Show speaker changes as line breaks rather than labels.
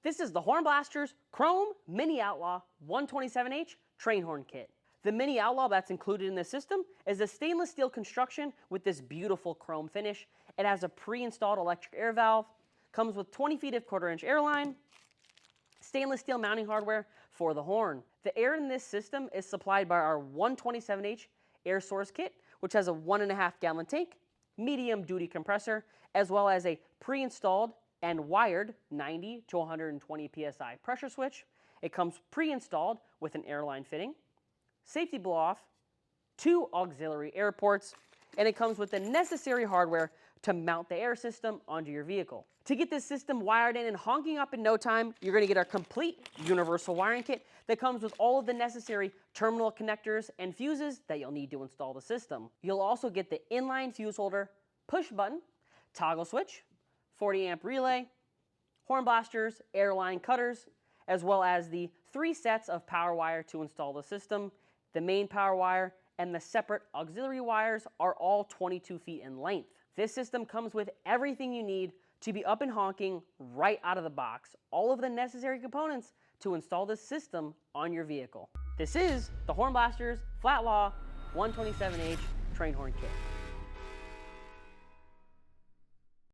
This is the Hornblasters Chrome Mini Outlaw 127H train horn kit. The Mini Outlaw that's included in this system is a stainless steel construction with this beautiful chrome finish. It has a pre-installed electric air valve, comes with 20 feet of 1/4 inch air line, stainless steel mounting hardware for the horn. The air in this system is supplied by our 127H air source kit, which has a 1.5 gallon tank, medium duty compressor, as well as a pre-installed and wired 90 to 120 psi pressure switch. It comes pre-installed with an airline fitting, safety blow-off, 2 auxiliary air ports, and it comes with the necessary hardware to mount the air system onto your vehicle. To get this system wired in and honking up in no time, you're going to get our complete universal wiring kit that comes with all of the necessary terminal connectors and fuses that you'll need to install the system. You'll also get the inline fuse holder, push button, toggle switch, 40 amp relay, Hornblasters airline cutters, as well as the 3 sets of power wire to install the system. The main power wire and the separate auxiliary wires are all 22 feet in length. This system comes with everything you need to be up and honking right out of the box. All of the necessary components to install this system on your vehicle. This is the Hornblasters Outlaw 127H train horn kit.